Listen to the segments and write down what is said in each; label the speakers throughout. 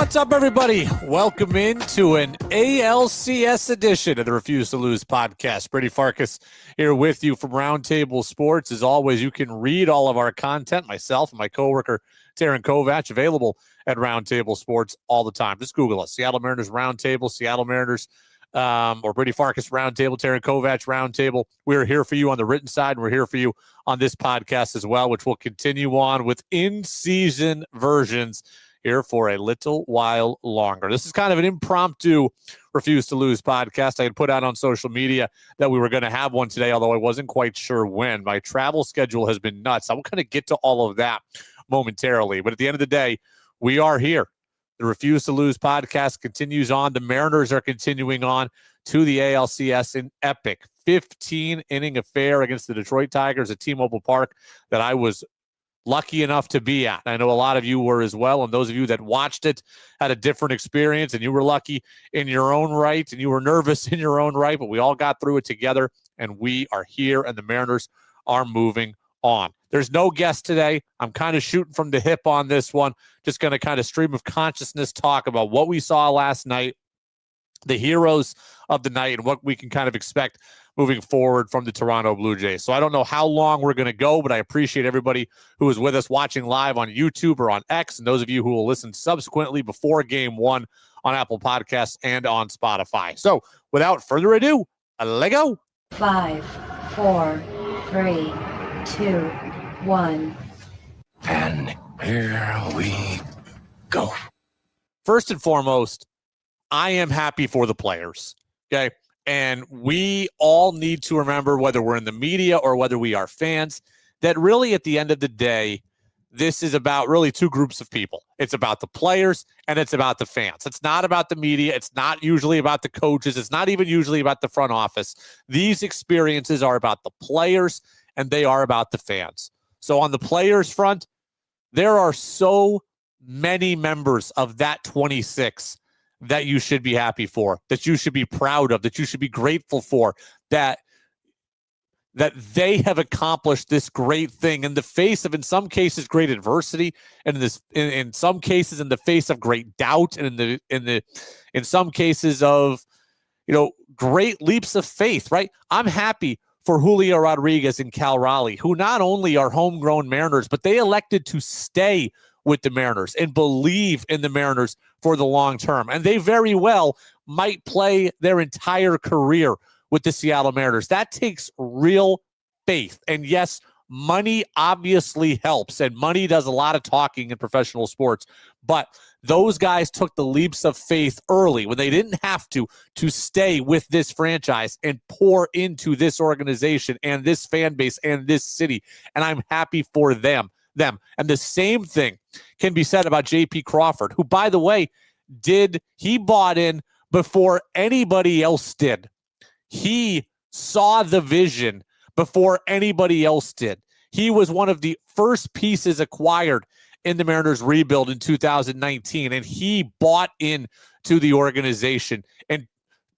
Speaker 1: What's up, everybody? Welcome into an ALCS edition of the Refuse to Lose podcast. Brady Farkas here with you from Roundtable Sports. As always, you can read all of our content, myself and my coworker, Taryn Kovac, available at Roundtable Sports all the time. Just Google us, Seattle Mariners Roundtable, Seattle Mariners, or Brady Farkas Roundtable, Taryn Kovac Roundtable. We're here for you on the written side, and we're here for you on this podcast as well, which will continue on with in-season versions here for a little while longer. This is kind of an impromptu Refuse to Lose podcast. I had put out on social media that we were going to have one today, although I wasn't quite sure when. My travel schedule has been nuts. I'm going to get to all of that momentarily. But at the end of the day, we are here. The Refuse to Lose podcast continues on. The Mariners are continuing on to the ALCS in epic 15-inning affair against the Detroit Tigers at T-Mobile Park that I was lucky enough to be at. I know a lot of you were as well, and those of you that watched it had a different experience, and you were lucky in your own right, and you were nervous in your own right, but we all got through it together, and we are here, and the Mariners are moving on. There's no guest today. I'm kind of shooting from the hip on this one, just going to kind of stream of consciousness talk about what we saw last night, the heroes of the night, and what we can kind of expect moving forward from the Toronto Blue Jays. So I don't know how long we're going to go, but I appreciate everybody who is with us watching live on YouTube or on X, and those of you who will listen subsequently before Game 1 on Apple Podcasts and on Spotify. So without further ado, let go.
Speaker 2: 5, 4, 3, 2, 1.
Speaker 3: And here we go.
Speaker 1: First and foremost, I am happy for the players, okay? And we all need to remember, whether we're in the media or whether we are fans, that really at the end of the day, this is about really two groups of people. It's about the players and it's about the fans. It's not about the media. It's not usually about the coaches. It's not even usually about the front office. These experiences are about the players and they are about the fans. So on the players front, there are so many members of that 26 that you should be happy for, that you should be proud of, that you should be grateful for, that they have accomplished this great thing in the face of, in some cases, great adversity, and in some cases in the face of great doubt, and in some cases of, great leaps of faith, right? I'm happy for Julio Rodriguez and Cal Raleigh, who not only are homegrown Mariners, but they elected to stay with the Mariners and believe in the Mariners for the long term. And they very well might play their entire career with the Seattle Mariners. That takes real faith. And yes, money obviously helps, and money does a lot of talking in professional sports. But those guys took the leaps of faith early when they didn't have to stay with this franchise and pour into this organization and this fan base and this city. And I'm happy for them. And the same thing can be said about J.P. Crawford, who, by the way, he bought in before anybody else did. He saw the vision before anybody else did. He was one of the first pieces acquired in the Mariners rebuild in 2019, and he bought in to the organization. And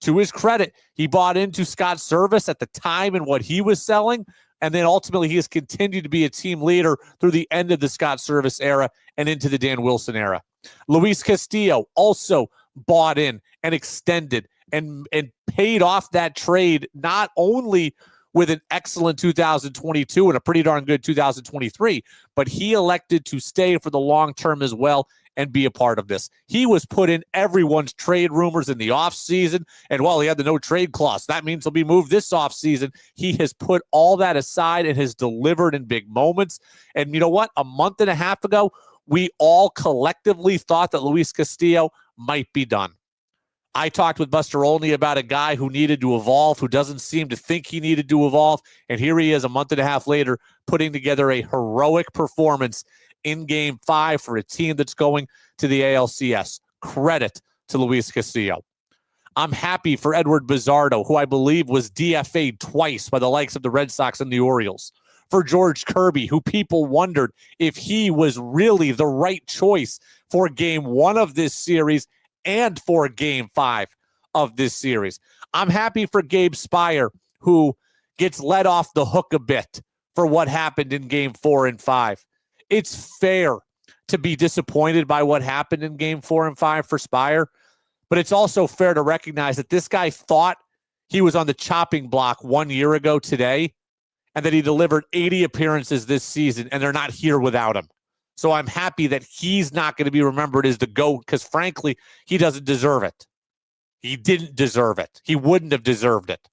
Speaker 1: to his credit, he bought into Scott Service at the time and what he was selling. And then ultimately he has continued to be a team leader through the end of the Scott Service era and into the Dan Wilson era. Luis Castillo also bought in and extended and paid off that trade, not only with an excellent 2022 and a pretty darn good 2023, but he elected to stay for the long term as well and be a part of this. He was put in everyone's trade rumors in the offseason, and while he had the no trade clause, that means he'll be moved this offseason. He has put all that aside and has delivered in big moments. And you know what? A month and a half ago, we all collectively thought that Luis Castillo might be done. I talked with Buster Olney about a guy who needed to evolve, who doesn't seem to think he needed to evolve, and here he is a month and a half later putting together a heroic performance in Game 5 for a team that's going to the ALCS. Credit to Luis Castillo. I'm happy for Edward Bizardo, who I believe was DFA'd twice by the likes of the Red Sox and the Orioles. For George Kirby, who people wondered if he was really the right choice for Game 1 of this series and for Game 5 of this series. I'm happy for Gabe Speier, who gets let off the hook a bit for what happened in Game 4 and 5. It's fair to be disappointed by what happened in game 4 and 5 for Spire, but it's also fair to recognize that this guy thought he was on the chopping block 1 year ago today, and that he delivered 80 appearances this season, and they're not here without him. So I'm happy that he's not going to be remembered as the GOAT, because frankly, he doesn't deserve it. He didn't deserve it. He wouldn't have deserved it.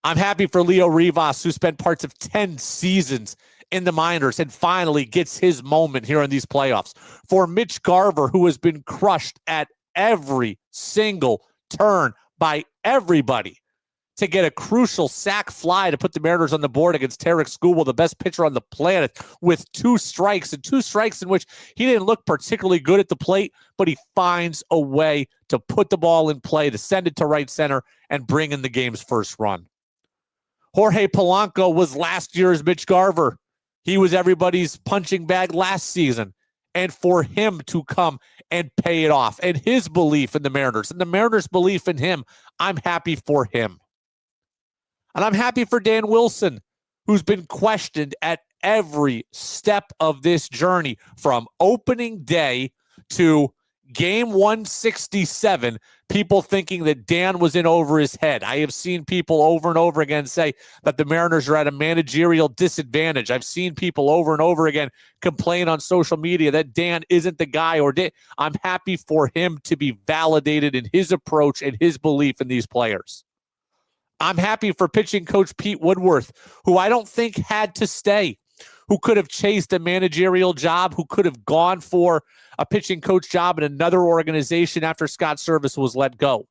Speaker 1: I'm happy for Leo Rivas, who spent parts of 10 seasons in the minors and finally gets his moment here in these playoffs. For Mitch Garver, who has been crushed at every single turn by everybody, to get a crucial sac fly to put the Mariners on the board against Tarek Skubal, the best pitcher on the planet, with 2 strikes, and 2 strikes in which he didn't look particularly good at the plate, but he finds a way to put the ball in play, to send it to right center, and bring in the game's first run. Jorge Polanco was last year's Mitch Garver. He was everybody's punching bag last season. And for him to come and pay it off, and his belief in the Mariners, and the Mariners' belief in him, I'm happy for him. And I'm happy for Dan Wilson, who's been questioned at every step of this journey, from opening day to game 167, people thinking that Dan was in over his head. I have seen people over and over again say that the Mariners are at a managerial disadvantage. I've seen people over and over again complain on social media that Dan isn't the guy. I'm happy for him to be validated in his approach and his belief in these players. I'm happy for pitching coach Pete Woodworth, who I don't think had to stay, who could have chased a managerial job, who could have gone for a pitching coach job in another organization after Scott Service was let go.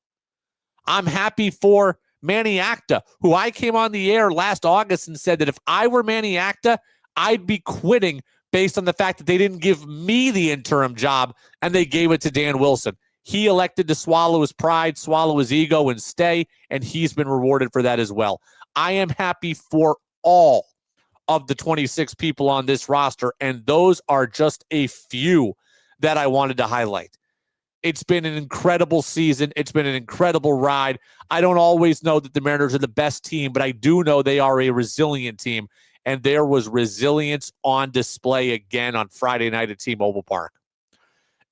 Speaker 1: I'm happy for Manny Acta, who I came on the air last August and said that if I were Manny Acta, I'd be quitting based on the fact that they didn't give me the interim job and they gave it to Dan Wilson. He elected to swallow his pride, swallow his ego, and stay, and he's been rewarded for that as well. I am happy for all of the 26 people on this roster, and those are just a few that I wanted to highlight. It's been an incredible season. It's been an incredible ride. I don't always know that the Mariners are the best team, but I do know they are a resilient team, and there was resilience on display again on Friday night at T-Mobile Park.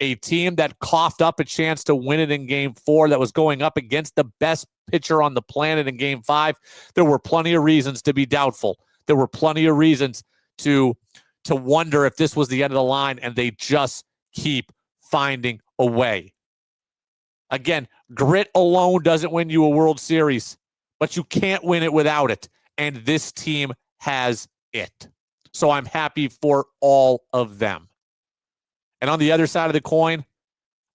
Speaker 1: A team that coughed up a chance to win it in game 4, that was going up against the best pitcher on the planet in game 5. There were plenty of reasons to be doubtful. There were plenty of reasons to wonder if this was the end of the line, and they just keep finding a way. Again, grit alone doesn't win you a World Series, but you can't win it without it, and this team has it. So I'm happy for all of them. And on the other side of the coin,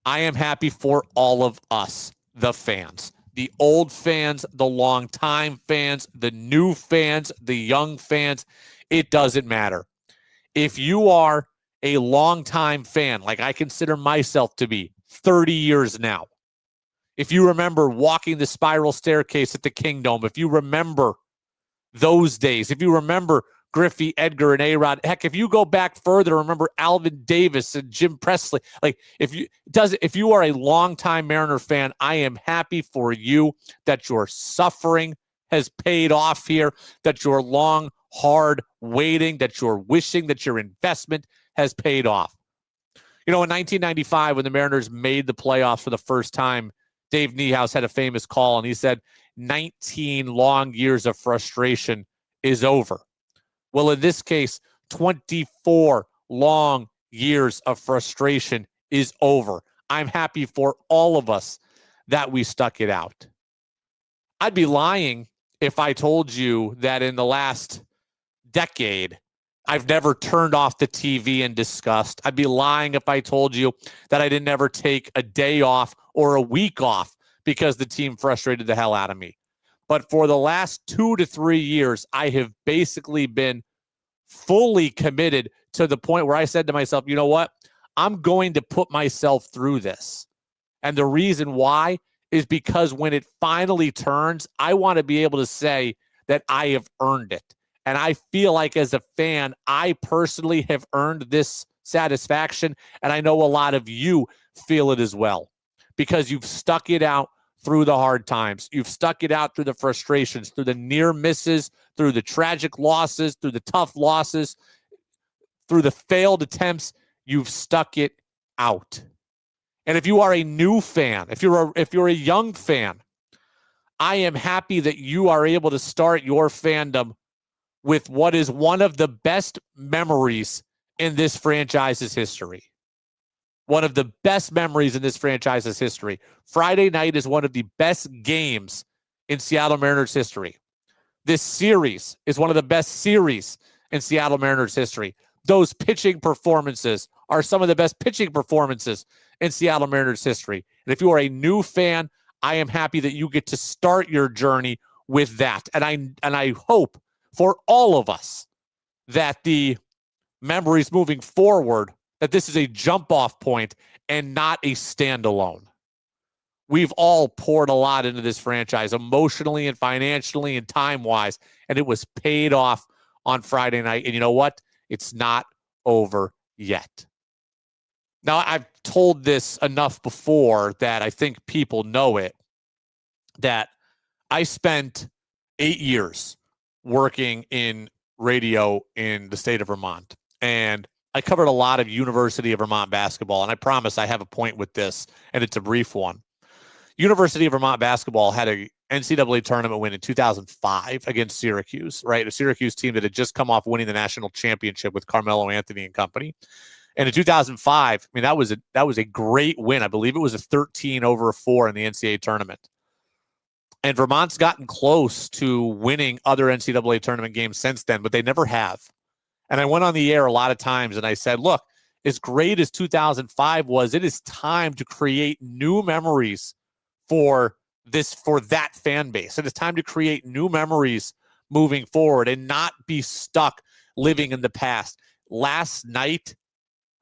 Speaker 1: I am happy for all of us, the fans. The old fans, the long-time fans, the new fans, the young fans. It doesn't matter. If you are a long-time fan, like I consider myself to be, 30 years now, if you remember walking the spiral staircase at the Kingdome, if you remember those days, if you remember Griffey, Edgar, and A-Rod. Heck, if you go back further, remember Alvin Davis and Jim Presley. Like, if you are a longtime Mariner fan, I am happy for you that your suffering has paid off here, that your long, hard waiting, that your wishing, that your investment has paid off. You know, in 1995, when the Mariners made the playoffs for the first time, Dave Niehaus had a famous call, and he said, 19 long years of frustration is over. Well, in this case, 24 long years of frustration is over. I'm happy for all of us that we stuck it out. I'd be lying if I told you that in the last decade, I've never turned off the TV in disgust. I'd be lying if I told you that I didn't ever take a day off or a week off because the team frustrated the hell out of me. But for the last 2 to 3 years, I have basically been fully committed to the point where I said to myself, you know what? I'm going to put myself through this. And the reason why is because when it finally turns, I want to be able to say that I have earned it. And I feel like as a fan, I personally have earned this satisfaction. And I know a lot of you feel it as well, because you've stuck it out through the hard times. You've stuck it out through the frustrations, through the near misses, through the tragic losses, through the tough losses, through the failed attempts. you've stuck it out. And if you are a new fan, if you're a young fan, I am happy that you are able to start your fandom with what is one of the best memories in this franchise's history. One of the best memories in this franchise's history. Friday night is one of the best games in Seattle Mariners history. This series is one of the best series in Seattle Mariners history. Those pitching performances are some of the best pitching performances in Seattle Mariners history. And if you are a new fan, I am happy that you get to start your journey with that. And I hope for all of us that the memories moving forward, that this is a jump-off point and not a standalone. We've all poured a lot into this franchise, emotionally and financially and time-wise, and it was paid off on Friday night. And you know what? It's not over yet. Now, I've told this enough before that I think people know it, that I spent 8 years working in radio in the state of Vermont. And I covered a lot of University of Vermont basketball. And I promise I have a point with this, and it's a brief one. University of Vermont basketball had a NCAA tournament win in 2005 against Syracuse, right? A Syracuse team that had just come off winning the national championship with Carmelo Anthony and company. And in 2005, I mean, that was a great win. I believe it was a 13-4 in the NCAA tournament. And Vermont's gotten close to winning other NCAA tournament games since then, but they never have. And I went on the air a lot of times and I said, look, as great as 2005 was, it is time to create new memories for that fan base. It is time to create new memories moving forward and not be stuck living in the past. Last night,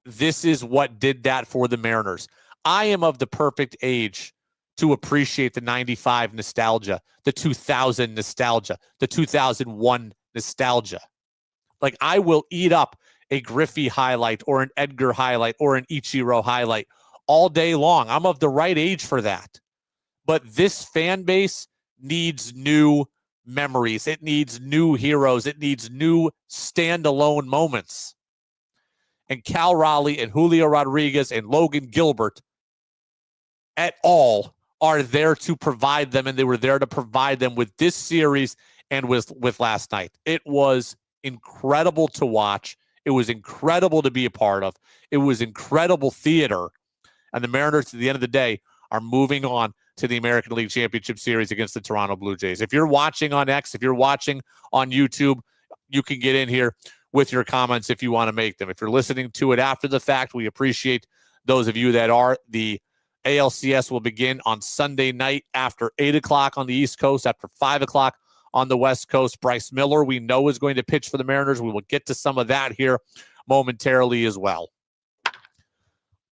Speaker 1: this is what did that for the Mariners. I am of the perfect age to appreciate the 95 nostalgia, the 2000 nostalgia, the 2001 nostalgia. Like, I will eat up a Griffey highlight or an Edgar highlight or an Ichiro highlight all day long. I'm of the right age for that. But this fan base needs new memories. It needs new heroes. It needs new standalone moments. And Cal Raleigh and Julio Rodriguez and Logan Gilbert et al. Are there to provide them, and they were there to provide them with this series and with last night. It was incredible to watch. It was incredible to be a part of. It was incredible theater. And the Mariners, at the end of the day, are moving on to the American League Championship Series against the Toronto Blue Jays. If you're watching on X, if you're watching on YouTube, you can get in here with your comments if you want to make them. If you're listening to it after the fact, we appreciate those of you that are. The ALCS will begin on Sunday night after 8 o'clock on the East Coast, after 5 o'clock on the West Coast. Bryce Miller, we know, is going to pitch for the Mariners. We will get to some of that here momentarily as well.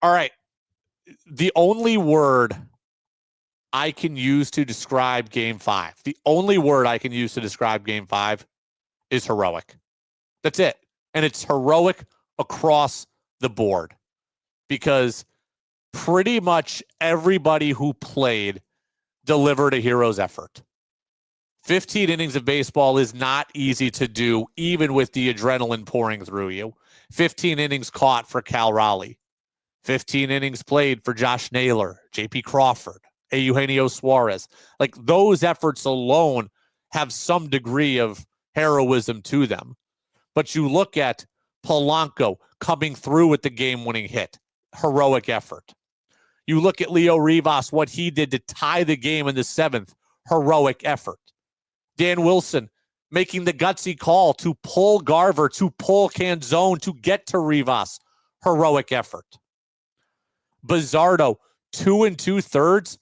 Speaker 1: All right. The only word I can use to describe Game 5, the only word I can use to describe Game 5 is heroic. That's it. And it's heroic across the board because pretty much everybody who played delivered a hero's effort. 15 innings of baseball is not easy to do, even with the adrenaline pouring through you. 15 innings caught for Cal Raleigh. 15 innings played for Josh Naylor, J.P. Crawford, Eugenio Suarez. Like, those efforts alone have some degree of heroism to them. But you look at Polanco coming through with the game-winning hit. Heroic effort. You look at Leo Rivas, what he did to tie the game in the 7th. Heroic effort. Dan Wilson making the gutsy call to pull Garver, to pull Canzone, to get to Rivas. Heroic effort. Bizzardo, 2 2/3,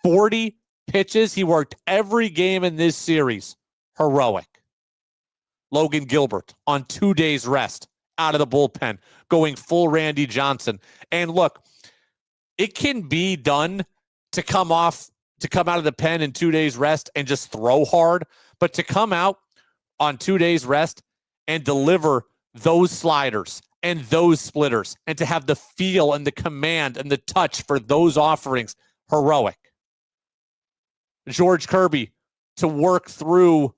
Speaker 1: 40 pitches. He worked every game in this series. Heroic. Logan Gilbert on 2 days rest out of the bullpen, going full Randy Johnson. And look, it can be done to come out of the pen in 2 days rest and just throw hard, but to come out on 2 days rest and deliver those sliders and those splitters and to have the feel and the command and the touch for those offerings, heroic. George Kirby to work through,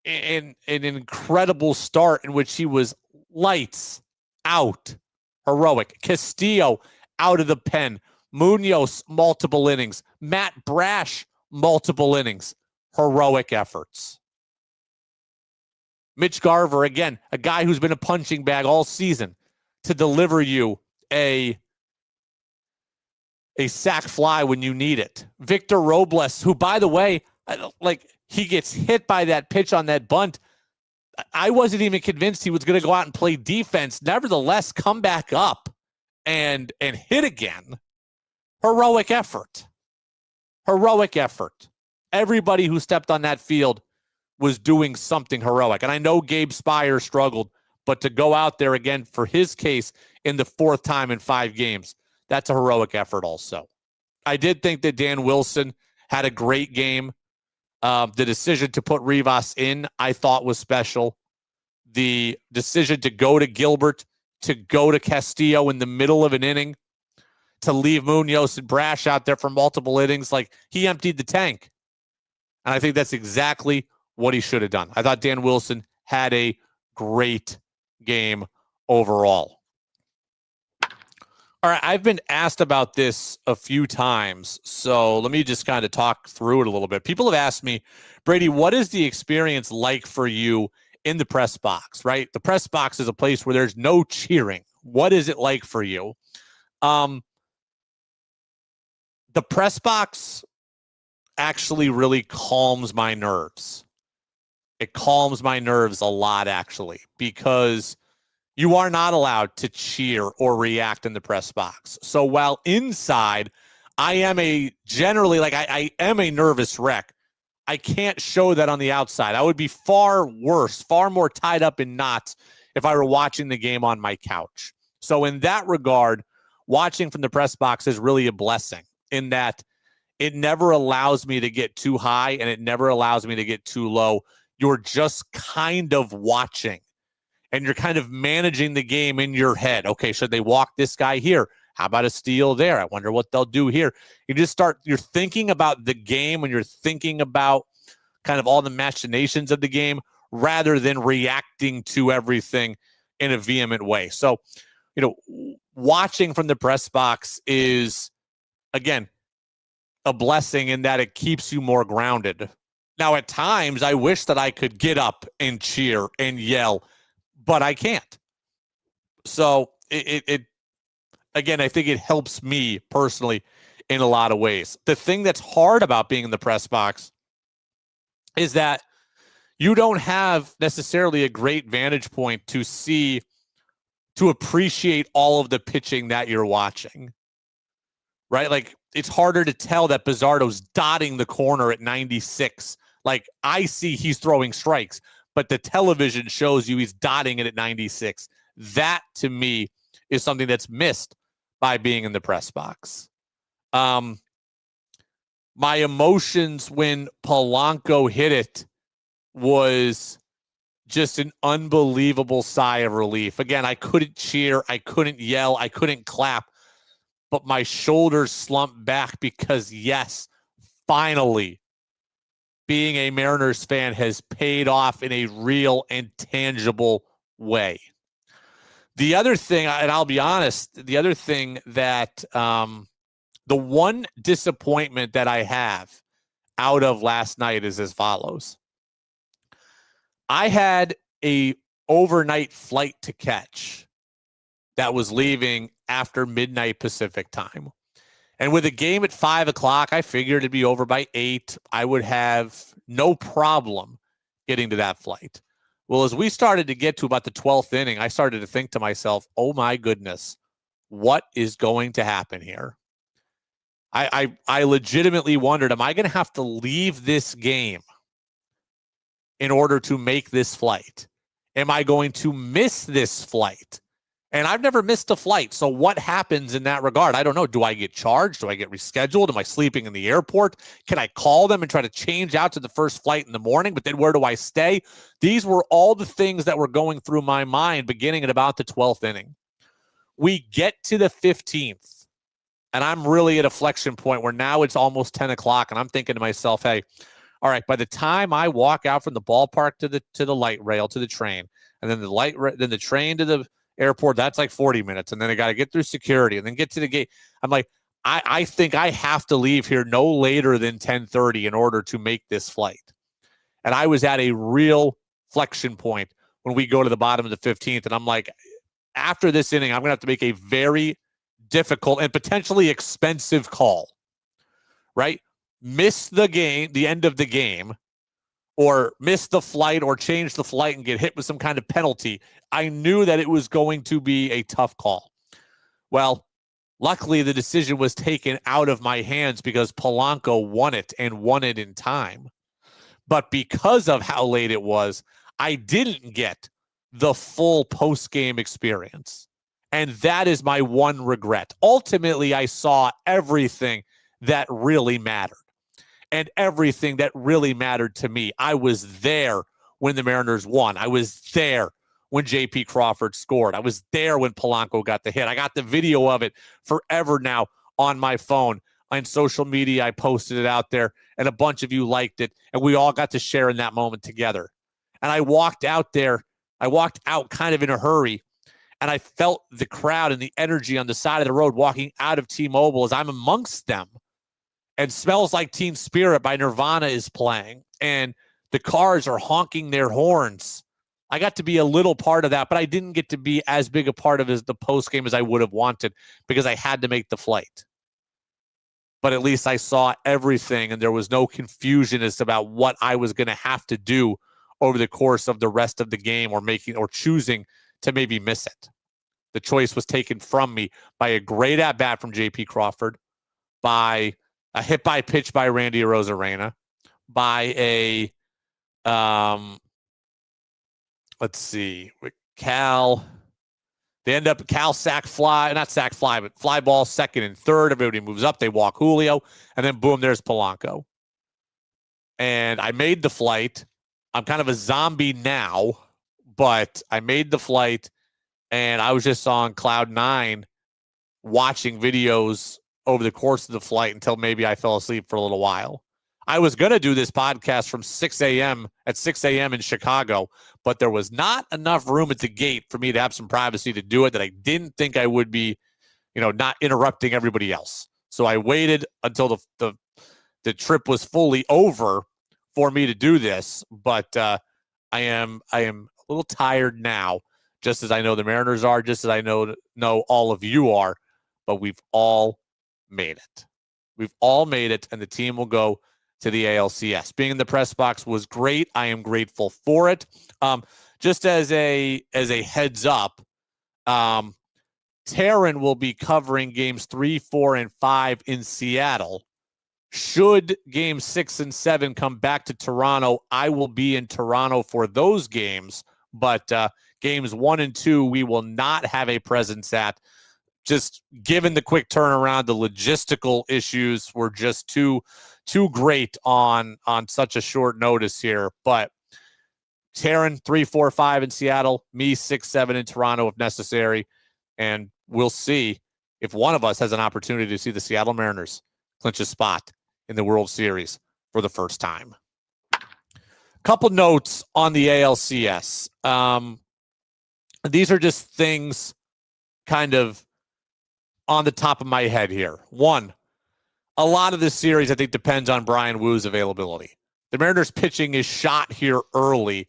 Speaker 1: an incredible start in which he was lights out, heroic. Castillo out of the pen. Munoz, multiple innings. Matt Brash, multiple innings. Heroic efforts. Mitch Garver, again, a guy who's been a punching bag all season, to deliver you a sac fly when you need it. Victor Robles, who, by the way, he gets hit by that pitch on that bunt. I wasn't even convinced he was going to go out and play defense. Nevertheless, come back up and hit again. Heroic effort. Heroic effort. Everybody who stepped on that field was doing something heroic. And I know Gabe Spire struggled, but to go out there again for his case in the fourth time in 5 games, that's a heroic effort also. I did think that Dan Wilson had a great game. The decision to put Rivas in, I thought, was special. The decision to go to Gilbert, to go to Castillo in the middle of an inning, to leave Munoz and Brash out there for multiple innings, he emptied the tank. And I think that's exactly what he should have done. I thought Dan Wilson had a great game overall. All right, I've been asked about this a few times, so let me just kind of talk through it a little bit. People have asked me, Brady, what is the experience like for you in the press box, right? The press box is a place where there's no cheering. What is it like for you? The press box actually really calms my nerves. It calms my nerves a lot, actually, because you are not allowed to cheer or react in the press box. So while inside, I am I am a nervous wreck, I can't show that on the outside. I would be far worse, far more tied up in knots if I were watching the game on my couch. So in that regard, watching from the press box is really a blessing in that it never allows me to get too high and it never allows me to get too low. You're just kind of watching. And you're kind of managing the game in your head. Okay, should they walk this guy here? How about a steal there? I wonder what they'll do here. You're thinking about the game and you're thinking about kind of all the machinations of the game rather than reacting to everything in a vehement way. So, watching from the press box is, again, a blessing in that it keeps you more grounded. Now, at times, I wish that I could get up and cheer and yell, but I can't. So again, I think it helps me personally in a lot of ways. The thing that's hard about being in the press box is that you don't have necessarily a great vantage point to appreciate all of the pitching that you're watching, right? It's harder to tell that Bizzardo's dotting the corner at 96. I see he's throwing strikes, but the television shows you he's dotting it at 96. That, to me, is something that's missed by being in the press box. My emotions when Polanco hit it was just an unbelievable sigh of relief. Again, I couldn't cheer, I couldn't yell, I couldn't clap, but my shoulders slumped back because, yes, finally, being a Mariners fan has paid off in a real and tangible way. The other thing, and I'll be honest, that the one disappointment that I have out of last night is as follows. I had a overnight flight to catch that was leaving after midnight Pacific time. And with a game at 5 o'clock, I figured it'd be over by 8. I would have no problem getting to that flight. Well, as we started to get to about the 12th inning, I started to think to myself, oh my goodness, what is going to happen here? I legitimately wondered, am I going to have to leave this game in order to make this flight? Am I going to miss this flight? And I've never missed a flight. So what happens in that regard? I don't know. Do I get charged? Do I get rescheduled? Am I sleeping in the airport? Can I call them and try to change out to the first flight in the morning? But then where do I stay? These were all the things that were going through my mind beginning at about the 12th inning. We get to the 15th, and I'm really at a flexion point where now it's almost 10 o'clock, and I'm thinking to myself, hey, all right, by the time I walk out from the ballpark to the light rail, to the train, and then the train to the airport, that's like 40 minutes. And then I got to get through security and then get to the gate. I'm like, I think I have to leave here no later than 10:30 in order to make this flight. And I was at a real flexion point when we go to the bottom of the 15th. And I'm like, after this inning, I'm going to have to make a very difficult and potentially expensive call, right? Miss the game, the end of the game, or miss the flight or change the flight and get hit with some kind of penalty. I knew that it was going to be a tough call. Well, luckily the decision was taken out of my hands because Polanco won it and won it in time. But because of how late it was, I didn't get the full post-game experience. And that is my one regret. Ultimately, I saw everything that really mattered. And everything that really mattered to me. I was there when the Mariners won. I was there when J.P. Crawford scored. I was there when Polanco got the hit. I got the video of it forever now on my phone. On social media, I posted it out there, and a bunch of you liked it, and we all got to share in that moment together. And I walked out there. I walked out kind of in a hurry, and I felt the crowd and the energy on the side of the road walking out of T-Mobile as I'm amongst them. And Smells Like Teen Spirit by Nirvana is playing, and the cars are honking their horns. I got to be a little part of that, but I didn't get to be as big a part of the postgame as I would have wanted because I had to make the flight. But at least I saw everything, and there was no confusion as about what I was going to have to do over the course of the rest of the game, or choosing to maybe miss it. The choice was taken from me by a great at-bat from J.P. Crawford, by a hit by pitch by Randy Arozarena, by a, Cal but fly ball second and third. Everybody moves up. They walk Julio, and then boom, there's Polanco. And I made the flight. I'm kind of a zombie now, but I made the flight, and I was just on cloud nine watching videos over the course of the flight until maybe I fell asleep for a little while. I was going to do this podcast from 6 a.m. at 6 a.m. in Chicago, but there was not enough room at the gate for me to have some privacy to do it that I didn't think I would be, not interrupting everybody else. So I waited until the trip was fully over for me to do this, but I am a little tired now, just as I know the Mariners are, just as I know all of you are, but we've all made it. We've all made it, and the team will go to the ALCS. Being in the press box was great. I am grateful for it. Just as a heads up, Taryn will be covering games 3, 4, and 5 in Seattle. Should games 6 and 7 come back to Toronto, I will be in Toronto for those games, but games 1 and 2, we will not have a presence at. Just given the quick turnaround, the logistical issues were just too great on such a short notice here. But Taryn, 3, 4, 5 in Seattle, me 6, 7 in Toronto if necessary. And we'll see if one of us has an opportunity to see the Seattle Mariners clinch a spot in the World Series for the first time. Couple notes on the ALCS. These are just things kind of on the top of my head here. One, a lot of this series, I think, depends on Brian Woo's availability. The Mariners pitching is shot here early.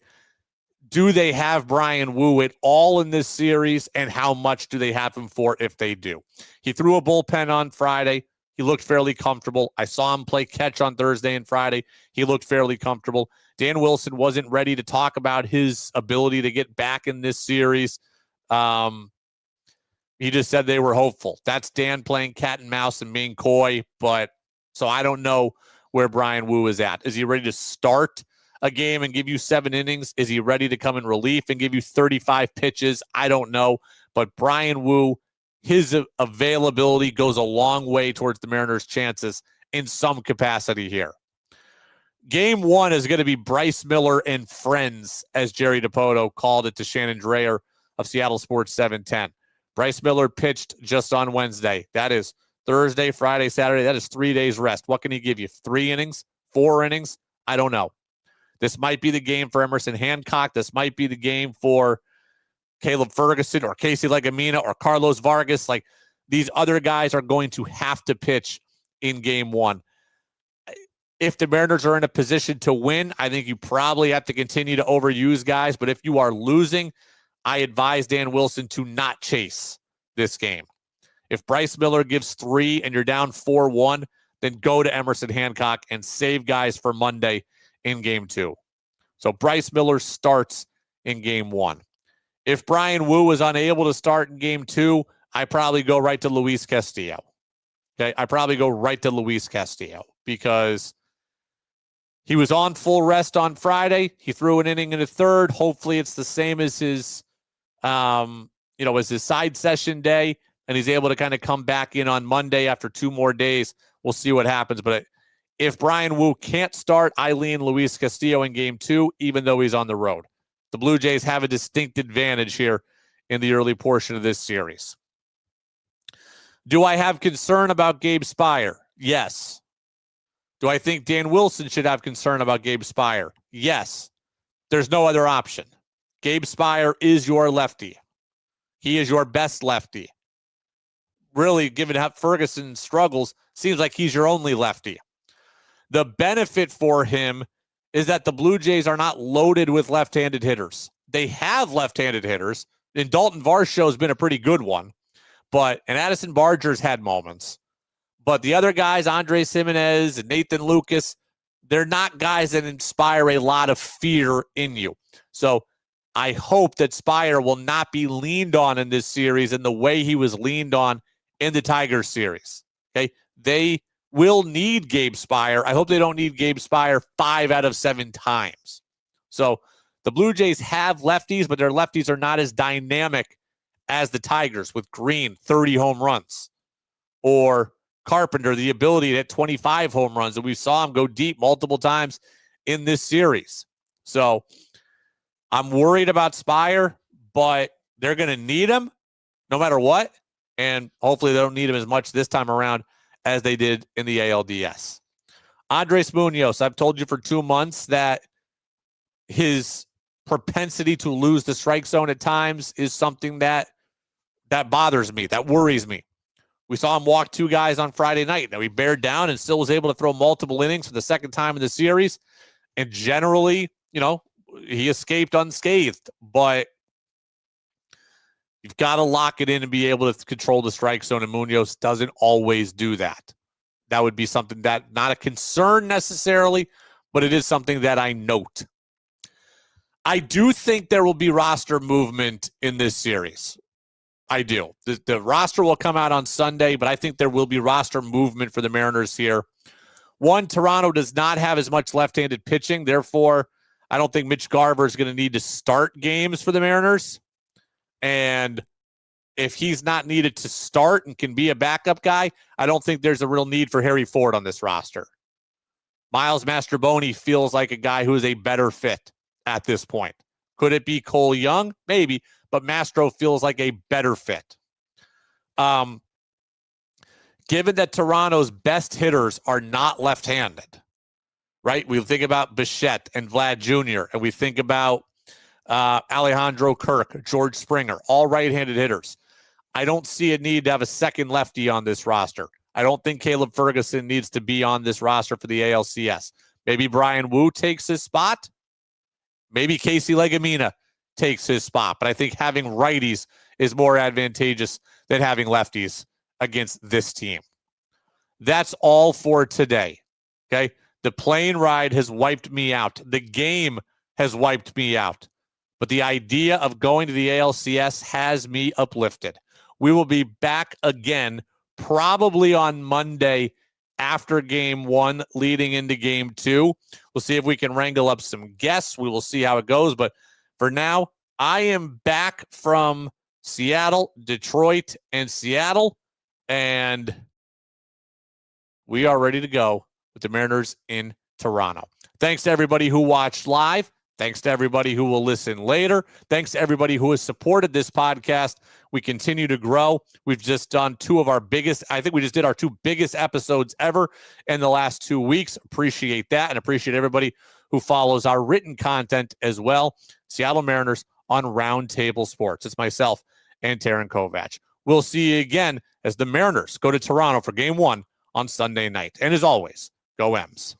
Speaker 1: Do they have Brian Woo at all in this series, and how much do they have him for if they do? He threw a bullpen on Friday. He looked fairly comfortable. I saw him play catch on Thursday and Friday. He looked fairly comfortable. Dan Wilson wasn't ready to talk about his ability to get back in this series. He just said they were hopeful. That's Dan playing cat and mouse and being coy, but so I don't know where Brian Woo is at. Is he ready to start a game and give you 7 innings? Is he ready to come in relief and give you 35 pitches? I don't know, but Brian Woo, his availability goes a long way towards the Mariners' chances in some capacity here. Game 1 is going to be Bryce Miller and friends, as Jerry DiPoto called it to Shannon Dreyer of Seattle Sports 710. Bryce Miller pitched just on Wednesday. That is Thursday, Friday, Saturday. That is 3 days rest. What can he give you? 3 innings? 4 innings? I don't know. This might be the game for Emerson Hancock. This might be the game for Caleb Ferguson or Casey Legamina or Carlos Vargas. Like, these other guys are going to have to pitch in game one. If the Mariners are in a position to win, I think you probably have to continue to overuse guys. But if you are losing, I advise Dan Wilson to not chase this game. If Bryce Miller gives 3 and you're down 4-1, then go to Emerson Hancock and save guys for Monday in game 2. So Bryce Miller starts in game 1. If Brian Wu is unable to start in game 2, I probably go right to Luis Castillo. Okay, I probably go right to Luis Castillo because he was on full rest on Friday. He threw an inning in the third. Hopefully it's the same as his, as his side session day, and he's able to kind of come back in on Monday after 2 more days. We'll see what happens. But if Brian Wu can't start, I lean Luis Castillo in game 2, even though he's on the road. The Blue Jays have a distinct advantage here in the early portion of this series. Do I have concern about Gabe Spire? Yes. Do I think Dan Wilson should have concern about Gabe Spire? Yes. There's no other option. Gabe Spire is your lefty. He is your best lefty. Really, given how Ferguson struggles, seems like he's your only lefty. The benefit for him is that the Blue Jays are not loaded with left-handed hitters. They have left-handed hitters, and Dalton Varsho has been a pretty good one, and Addison Barger's had moments. But the other guys, Andres Jimenez and Nathan Lucas, they're not guys that inspire a lot of fear in you. So I hope that Spire will not be leaned on in this series in the way he was leaned on in the Tigers series. Okay, they will need Gabe Spire. I hope they don't need Gabe Spire 5 out of 7 times. So the Blue Jays have lefties, but their lefties are not as dynamic as the Tigers with Green, 30 home runs, or Carpenter, the ability to hit 25 home runs, and we saw him go deep multiple times in this series. So I'm worried about Spire, but they're going to need him no matter what, and hopefully they don't need him as much this time around as they did in the ALDS. Andres Munoz, I've told you for 2 months that his propensity to lose the strike zone at times is something that bothers me, that worries me. We saw him walk 2 guys on Friday night. Now, he bared down and still was able to throw multiple innings for the second time in the series. And generally, he escaped unscathed. But you've got to lock it in and be able to control the strike zone, and Munoz doesn't always do that. That would be something that, not a concern necessarily, but it is something that I note. I do think there will be roster movement in this series. I do. The roster will come out on Sunday, but I think there will be roster movement for the Mariners here. One, Toronto does not have as much left-handed pitching. Therefore, I don't think Mitch Garver is going to need to start games for the Mariners. And if he's not needed to start and can be a backup guy, I don't think there's a real need for Harry Ford on this roster. Miles Mastroboni feels like a guy who is a better fit at this point. Could it be Cole Young? Maybe. But Mastro feels like a better fit. Given that Toronto's best hitters are not left-handed, right? We think about Bichette and Vlad Jr., and we think about Alejandro Kirk, George Springer, all right-handed hitters. I don't see a need to have a second lefty on this roster. I don't think Caleb Ferguson needs to be on this roster for the ALCS. Maybe Brian Wu takes his spot. Maybe Casey Legamina takes his spot, but I think having righties is more advantageous than having lefties against this team. That's all for today, okay? The plane ride has wiped me out. The game has wiped me out. But the idea of going to the ALCS has me uplifted. We will be back again probably on Monday after game 1 leading into game 2. We'll see if we can wrangle up some guests. We will see how it goes, but for now, I am back from Seattle, Detroit, and Seattle, and we are ready to go with the Mariners in Toronto. Thanks to everybody who watched live. Thanks to everybody who will listen later. Thanks to everybody who has supported this podcast. We continue to grow. We've just done 2 of our biggest, I think we just did our 2 biggest episodes ever in the last 2 weeks. Appreciate that, and appreciate everybody who follows our written content as well. Seattle Mariners on Roundtable Sports. It's myself and Taryn Kovac. We'll see you again as the Mariners go to Toronto for Game 1 on Sunday night. And as always, go M's.